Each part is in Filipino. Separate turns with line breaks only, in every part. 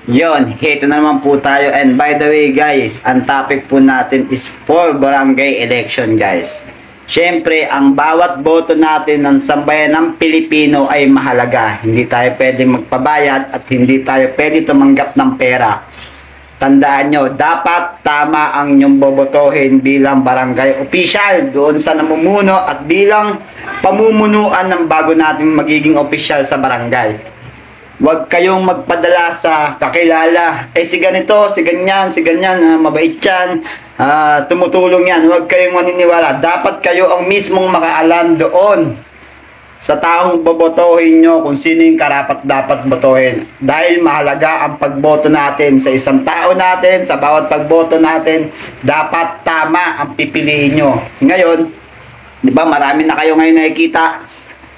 Yon, heto na naman po tayo. And by the way guys, ang topic po natin is for barangay election guys. Siyempre, ang bawat boto natin ng sambayan ng Pilipino ay mahalaga. Hindi tayo pwedeng magpabayad at hindi tayo pwede tumanggap ng pera. Tandaan nyo, dapat tama ang inyong bobotohin bilang barangay official doon sa namumuno at bilang pamumunuan ng bago nating magiging official sa barangay. Huwag kayong magpadala sa kakilala. Si ganito, si ganyan, mabait yan, tumutulong yan. Huwag kayong maniniwala. Dapat kayo ang mismong makaalam doon sa taong bobotohin nyo kung sino yung karapat dapat botohin. Dahil mahalaga ang pagboto natin sa isang tao natin, sa bawat pagboto natin, dapat tama ang pipiliin nyo. Ngayon, di ba marami na kayo ngayon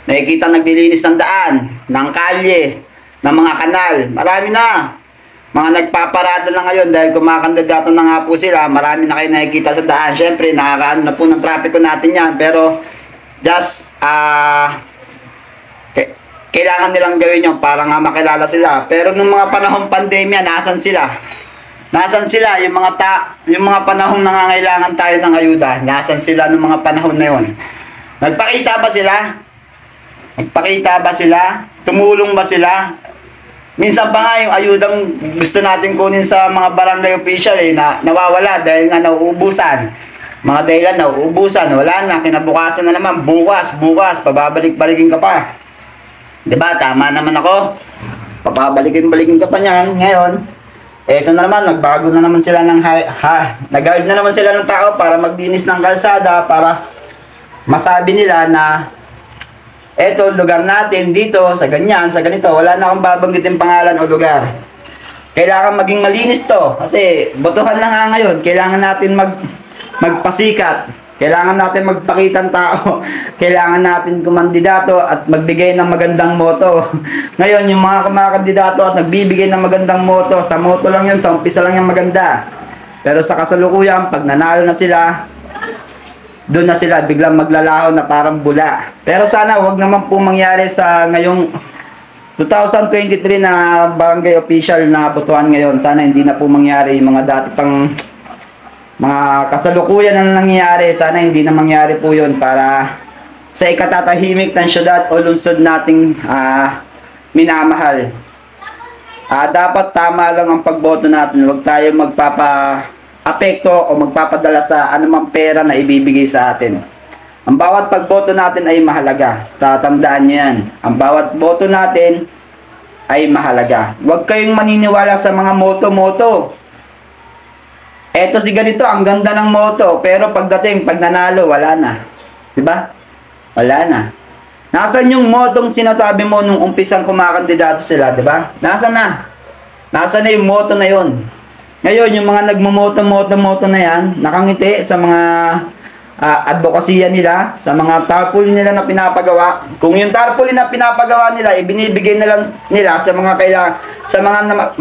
nakikita naglilinis ng daan, ng kalye, ng mga kanal. Marami na. Mga nagpaparada na ngayon dahil kumakandidato na nga po sila. Marami na kayo nakikita sa daan. Siyempre, nakakaano na po ng trapiko natin yan. Pero, just, kailangan nilang gawin yun para nga makilala sila. Pero nung mga panahong pandemya, nasan sila? Nasan sila? Yung mga panahong nangangailangan tayo ng ayuda. Nasan sila nung mga panahon na yun? Nagpakita ba sila? Nagpakita ba sila? Tumulong ba sila? Minsan pa nga yung ayudang gusto natin kunin sa mga barangay official nawawala dahil nga nauubusan. Mga dahilan nauubusan, wala na, kinabukasan na naman, bukas, pababalik-balikin ka pa. 'Di ba? Tama naman ako. Pababalikin-balikin ka pa niyan. Ngayon, eto na naman, nagbago na naman sila nag-guard na naman sila ng tao para maglinis ng kalsada para masabi nila na eto, lugar natin dito, sa ganyan, sa ganito, wala na akong babanggitin pangalan o lugar. Kailangan maging malinis to. Kasi, botohan na nga ngayon. Kailangan natin magpasikat. Kailangan natin magpakitang tao. Kailangan natin kumandidato at magbigay ng magandang moto. Ngayon, yung mga kumakandidato at nagbibigay ng magandang moto, sa moto lang yan, sa umpisa lang yan maganda. Pero sa kasalukuyan, pag nanalo na sila, doon na sila biglang maglalaho na parang bula. Pero sana wag naman po mangyari sa ngayong 2023 na barangay official na botohan ngayon. Sana hindi na po mangyari yung mga dati pang mga kasalukuyan na nangyayari. Sana hindi na mangyari po yun para sa ikatatahimik ng syudad o lungsod nating minamahal. Dapat tama lang ang pagboto natin. Huwag tayo apekto o magpapadala sa anumang pera na ibibigay sa atin. Ang bawat pagboto natin ay mahalaga. Tatandaan nyo yan. Ang bawat boto natin ay mahalaga. Huwag kayong maniniwala sa mga moto-moto. Eto si ganito, ang ganda ng moto. Pero pagdating, pag nanalo, wala na. Diba? Wala na. Nasaan yung motong sinasabi mo nung umpisang kumakandidato sila, diba? Nasaan na? Nasaan na yung moto na yun? Ngayon, yung mga nagmumoto-moto na yan, nakangiti sa mga advokasya nila, sa mga tarpaulin nila na pinapagawa. Kung yung tarpaulin na pinapagawa nila, ibinibigay na lang nila sa mga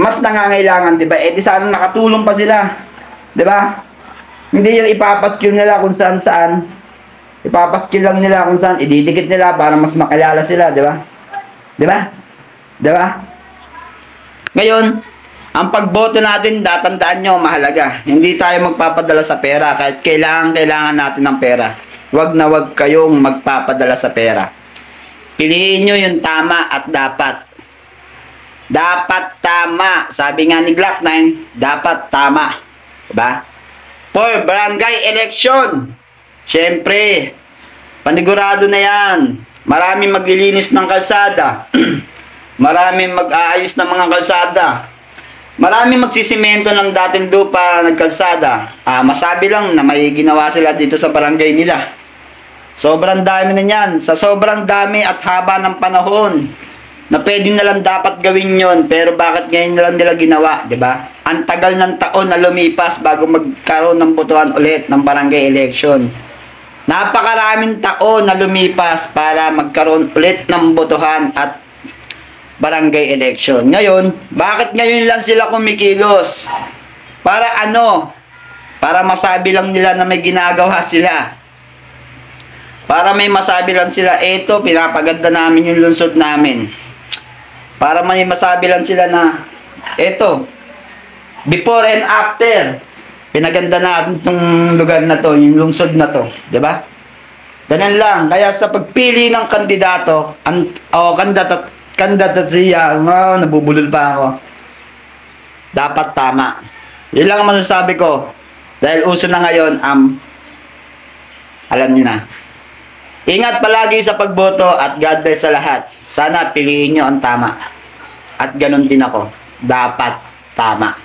mas nangangailangan, di ba? Di sana nakatulong pa sila. Di ba? Hindi yung ipapaskill nila kung saan-saan. Ipapaskill lang nila kung saan, ididikit nila para mas makilala sila, di ba? Di ba? Di ba? Ngayon, ang pagboto natin, tatandaan nyo, mahalaga. Hindi tayo magpapadala sa pera kahit kailangan natin ng pera. Huwag na huwag kayong magpapadala sa pera. Piliin nyo yung tama at dapat. Dapat tama. Sabi nga ni Glock 9, dapat tama. Diba? For barangay election. Siyempre, panigurado na yan. Maraming maglilinis ng kalsada. Maraming mag-aayos ng mga kalsada. Maraming magsisimento ng dating lupa nagkalsada. Masabi lang na may ginawa sila dito sa barangay nila. Sobrang dami na yan. Sa sobrang dami at haba ng panahon na pwede na lang dapat gawin yon, pero bakit ngayon na lang nila ginawa, di ba? Ang tagal ng taon na lumipas bago magkaroon ng botohan ulit ng barangay election. Napakaraming taon na lumipas para magkaroon ulit ng botohan at barangay election. Ngayon, bakit ngayon lang sila kumikilos? Para ano? Para masabi lang nila na may ginagawa sila. Para may masabi lang sila, eto, pinapaganda namin yung lungsod namin. Para may masabi lang sila na Ito, before and after. Pinaganda natin itong lugar na to, yung lungsod na to, di ba? Ganun lang. Kaya sa pagpili ng kandidato, kandidato siya, nabubulol pa ako. Dapat tama. Yun lang ang masasabi ko. Dahil uso na ngayon, alam niyo na. Ingat palagi sa pagboto at God bless sa lahat. Sana piliin nyo ang tama. At ganun din ako. Dapat tama.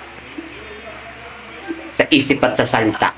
Sa isip at sa salita.